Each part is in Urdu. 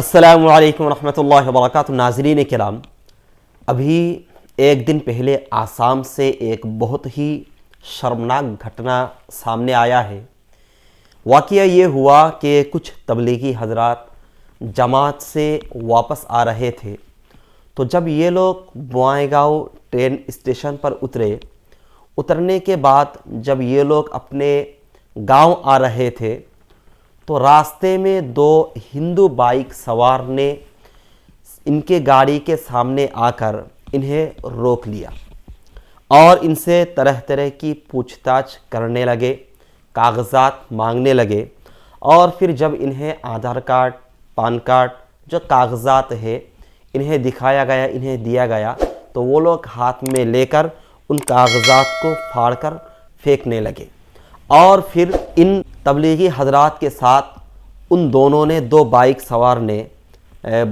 السلام علیکم ورحمۃ اللہ وبرکاتہ۔ ناظرین کرام، ابھی ایک دن پہلے آسام سے ایک بہت ہی شرمناک گھٹنا سامنے آیا ہے۔ واقعہ یہ ہوا کہ کچھ تبلیغی حضرات جماعت سے واپس آ رہے تھے، تو جب یہ لوگ بوائیں گاؤں ٹرین اسٹیشن پر اترنے کے بعد جب یہ لوگ اپنے گاؤں آ رہے تھے تو راستے میں دو ہندو بائک سوار نے ان کے گاڑی کے سامنے آ کر انہیں روک لیا اور ان سے طرح طرح کی پوچھ تاچھ کرنے لگے، کاغذات مانگنے لگے، اور پھر جب انہیں آدھار کارڈ، پان کارڈ جو کاغذات ہے انہیں دکھایا گیا، انہیں دیا گیا، تو وہ لوگ ہاتھ میں لے کر ان کاغذات کو پھاڑ کر پھینکنے لگے، اور پھر ان تبلیغی حضرات کے ساتھ ان دونوں نے، دو بائک سوار نے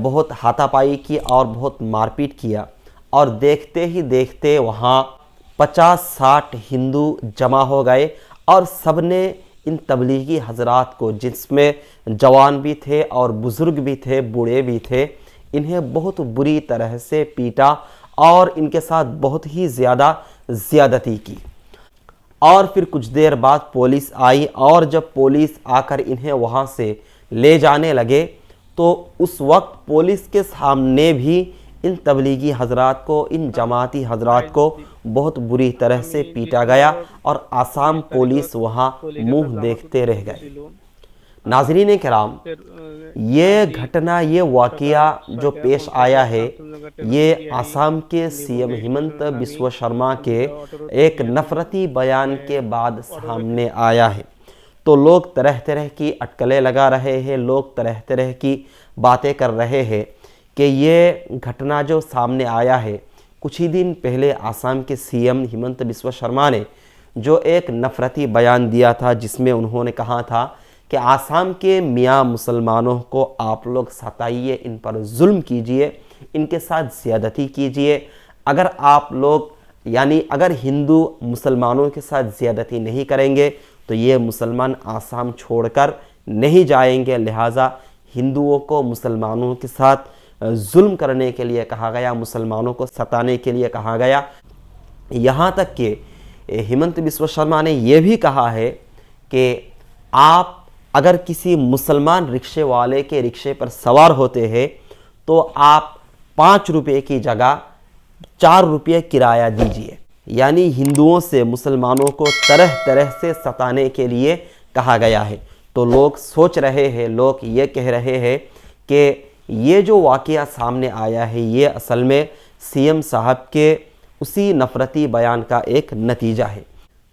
بہت ہاتھا پائی کی اور بہت مار پیٹ کیا، اور دیکھتے ہی دیکھتے وہاں 50-60 ہندو جمع ہو گئے، اور سب نے ان تبلیغی حضرات کو، جس میں جوان بھی تھے اور بزرگ بھی تھے، بوڑھے بھی تھے، انہیں بہت بری طرح سے پیٹا اور ان کے ساتھ بہت ہی زیادہ زیادتی کی۔ اور پھر کچھ دیر بعد پولیس آئی، اور جب پولیس آ کر انہیں وہاں سے لے جانے لگے تو اس وقت پولیس کے سامنے بھی ان تبلیغی حضرات کو، ان جماعتی حضرات کو بہت بری طرح سے پیٹا گیا، اور آسام پولیس وہاں منہ دیکھتے رہ گئے۔ ناظرین کرام، یہ گھٹنا، یہ واقعہ جو پیش آیا ہے، یہ آسام کے سی ایم ہیمنت بسوا شرما کے ایک نفرتی بیان کے بعد سامنے آیا ہے۔ تو لوگ طرح طرح کی اٹکلیں لگا رہے ہیں، لوگ طرح طرح کی باتیں کر رہے ہیں کہ یہ گھٹنا جو سامنے آیا ہے، کچھ ہی دن پہلے آسام کے سی ایم ہیمنت بسوا شرما نے جو ایک نفرتی بیان دیا تھا، جس میں انہوں نے کہا تھا کہ آسام کے میاں مسلمانوں کو آپ لوگ ستائیے، ان پر ظلم کیجئے، ان کے ساتھ زیادتی کیجئے، اگر آپ لوگ اگر ہندو مسلمانوں کے ساتھ زیادتی نہیں کریں گے تو یہ مسلمان آسام چھوڑ کر نہیں جائیں گے، لہٰذا ہندوؤں کو مسلمانوں کے ساتھ ظلم کرنے کے لیے کہا گیا، مسلمانوں کو ستانے کے لیے کہا گیا۔ یہاں تک کہ ہیمنت بسوا شرما نے یہ بھی کہا ہے کہ آپ اگر کسی مسلمان رکشے والے کے رکشے پر سوار ہوتے ہیں تو آپ 5 روپے کی جگہ 4 روپے کرایہ دیجئے، یعنی ہندوؤں سے مسلمانوں کو طرح طرح سے ستانے کے لیے کہا گیا ہے۔ تو لوگ سوچ رہے ہیں، لوگ یہ کہہ رہے ہیں کہ یہ جو واقعہ سامنے آیا ہے، یہ اصل میں سی ایم صاحب کے اسی نفرتی بیان کا ایک نتیجہ ہے۔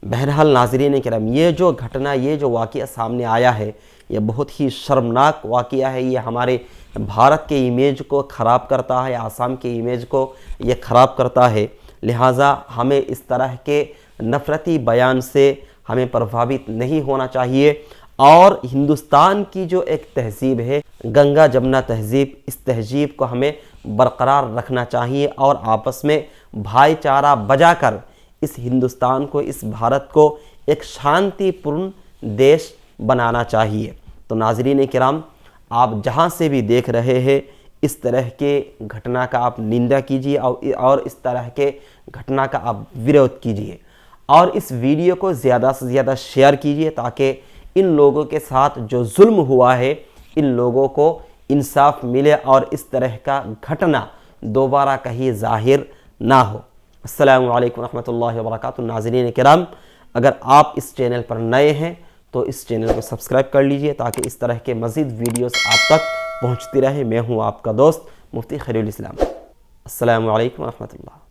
بہرحال ناظرین کرام، یہ جو گھٹنا، یہ جو واقعہ سامنے آیا ہے، یہ بہت ہی شرمناک واقعہ ہے۔ یہ ہمارے بھارت کے امیج کو خراب کرتا ہے، آسام کے امیج کو یہ خراب کرتا ہے، لہٰذا ہمیں اس طرح کے نفرتی بیان سے ہمیں پربھاوت نہیں ہونا چاہیے، اور ہندوستان کی جو ایک تہذیب ہے، گنگا جمنا تہذیب، اس تہذیب کو ہمیں برقرار رکھنا چاہیے، اور آپس میں بھائی چارہ بجا کر اس ہندوستان کو، اس بھارت کو ایک شانتی پورن دیش بنانا چاہیے۔ تو ناظرین کرام، آپ جہاں سے بھی دیکھ رہے ہیں، اس طرح کے گھٹنا کا آپ نندا کیجیے، اور اس طرح کے گھٹنا کا آپ ویروت کیجیے، اور اس ویڈیو کو زیادہ سے زیادہ شیئر کیجیے تاکہ ان لوگوں کے ساتھ جو ظلم ہوا ہے، ان لوگوں کو انصاف ملے اور اس طرح کا گھٹنا دوبارہ کہیں ظاہر نہ ہو۔ السلام علیکم ورحمۃ اللہ وبرکاتہ۔ ناظرین کرام، اگر آپ اس چینل پر نئے ہیں تو اس چینل کو سبسکرائب کر لیجئے تاکہ اس طرح کے مزید ویڈیوز آپ تک پہنچتی رہے۔ میں ہوں آپ کا دوست مفتی خلیل الاسلام۔ السلام علیکم ورحمۃ اللہ۔